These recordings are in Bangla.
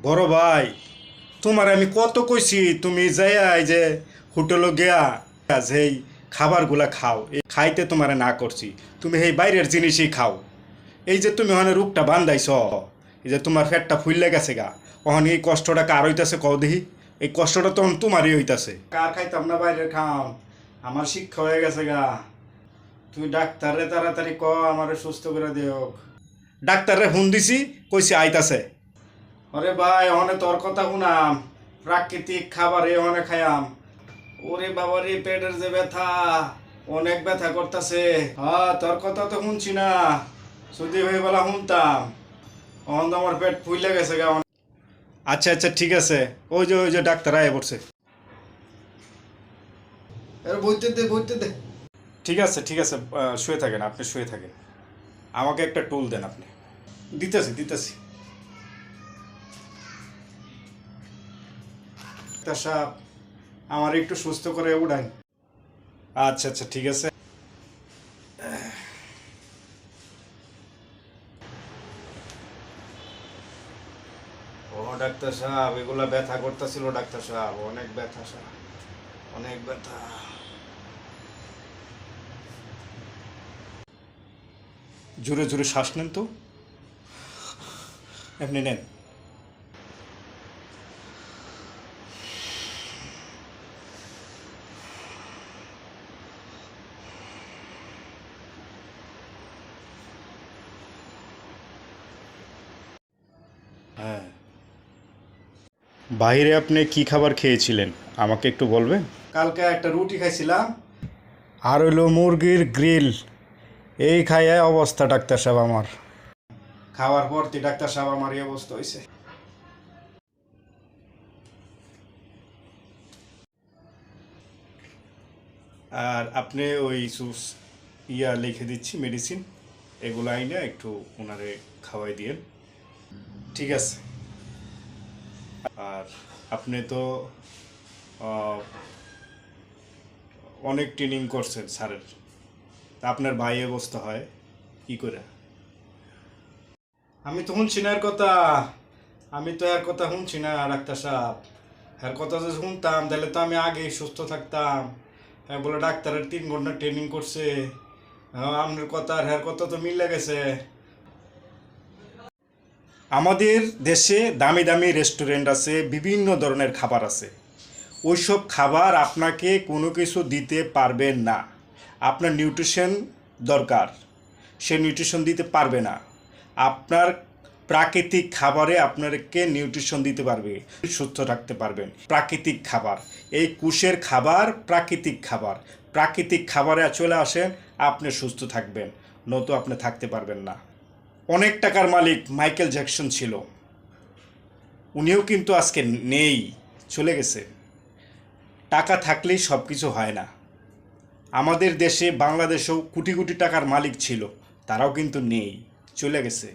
বড় ভাই, তোমার আমি কত কইছি তুমি যাইয়া এই যে হোটেলে গিয়া এই খাবারগুলা খাও, এই খাইতে তোমারে না করছি। তুমি এই বাইরের জিনিসই খাও। এই যে তুমি ওখানে রূপটা বান্ধাইছ, এই যে তোমার পেটটা ফুললে গেছে গা, ওখান এই কষ্টটা কার হইতাছে কও দেখি। এই কষ্টটা তখন তোমারই হইতাছে। কার খাইতাম না বাইরের খাও, আমার শিক্ষা হয়ে গেছে গা। তুমি ডাক্তারে তাড়াতাড়ি ক আমারে সুস্থ করে দিও। ডাক্তারে ফোন দিছি, কইছে আইতাছে। আরে ভাই, ওখানে তোর কথা শুনাম, প্রাকৃতিক খাবার ওখানে খাইয়াম। ওরে বাবা রে, পেটের যে ব্যথা, অনেক ব্যথা করতেছে। হ্যাঁ, তোর কথা তো শুনছি না, যদি হয়ে বলা শুনতাম। অন আমার পেট ফুলে গেছে গা। আচ্ছা আচ্ছা, ঠিক আছে। ওই যে ডাক্তার আয় পড়ছে। বইতে দে, বইতে দে। ঠিক আছে ঠিক আছে, শুয়ে থাকেন, আপনি শুয়ে থাকেন। আমাকে একটা টুল দেন আপনি। দিতেছি দিতেছি। ডাক্তার সাহেব, আমার একটু সুস্থ করে উঠান। আচ্ছা আচ্ছা, ঠিক আছে। ও ডাক্তার সাহেব, এগুলা ব্যথা করতেছিল ডাক্তার সাহেব, অনেক ব্যথা সাহেব, অনেক ব্যথা। জোরে জোরে শ্বাস নেন তো, এমনি নেন। হ্যাঁ, বাইরে আপনি কি খাবার খেয়েছিলেন আমাকে একটু বলবেন? কালকে একটা রুটি খাইছিলাম, আর হইলো মুরগির গ্রিল। এই খাইয়া অবস্থা ডাক্তার সাহেব আমার। খাওয়ার পরতে ডাক্তার সাহেব আমার এই অবস্থা হয়েছে। আর আপনি ওই লিখে দিচ্ছি মেডিসিন, এগুলো আইনা একটু ওনারে খাওয়াই দিয়েন, ঠিক আছে? আর আপনি তো অনেক ট্রেনিং করছেন স্যারের, আপনার ভাই অবস্থা হয় কি করে? আমি তো শুনছি না এর কথা, আমি তো এর কথা শুনছি না ডাক্তার সাহেব। এর কথা যদি শুনতাম তাহলে তো আমি আগেই সুস্থ থাকতাম। হ্যাঁ, বলে ডাক্তারের 3 ঘন্টা ট্রেনিং করছে। আপনার কথা আর এর কথা তো মিলে গেছে। আমাদের দেশে দামি দামি রেস্টুরেন্ট আছে, বিভিন্ন ধরনের খাবার আছে। ওইসব খাবার আপনাকে কোনো কিছু দিতে পারবে না। আপনার নিউট্রিশন দরকার, সে নিউট্রিশন দিতে পারবে না। আপনার প্রাকৃতিক খাবারে আপনাকে নিউট্রিশন দিতে পারবে, সুস্থ রাখতে পারবেন। প্রাকৃতিক খাবার, এই কুশের খাবার প্রাকৃতিক খাবার। প্রাকৃতিক খাবারে চলে আসেন, আপনি সুস্থ থাকবেন, নয়তো আপনি থাকতে পারবেন না। অনেক টাকার মালিক মাইকেল জ্যাকসন ছিল, উনিও কিন্তু আজকে নেই, চলে গেছে। টাকা থাকলেই সব কিছু হয় না। আমাদের দেশে বাংলাদেশেও কোটি কোটি টাকার মালিক ছিল, তারাও কিন্তু নেই, চলে গেছে।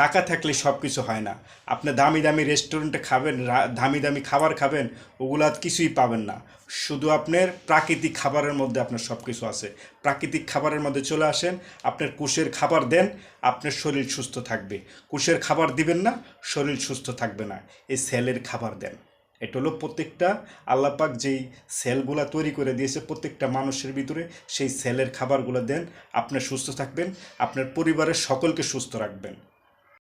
টাকা থাকলে সব কিছু হয় না। আপনি দামি দামি রেস্টুরেন্টে খাবেন, দামি দামি খাবার খাবেন, ওগুলা কিছুই পাবেন না। শুধু আপনার প্রাকৃতিক খাবারের মধ্যে আপনার সব কিছু আছে। প্রাকৃতিক খাবারের মধ্যে চলে আসেন, আপনার কুশের খাবার দেন, আপনার শরীর সুস্থ থাকবে। কুশের খাবার দিবেন না, শরীর সুস্থ থাকবে না। এই সেলের খাবার দেন। এটা হলো প্রত্যেকটা আল্লাপাক যেই সেলগুলা তৈরি করে দিয়েছে প্রত্যেকটা মানুষের ভিতরে, সেই সেলের খাবারগুলো দেন, আপনি সুস্থ থাকবেন, আপনার পরিবারের সকলকে সুস্থ রাখবেন।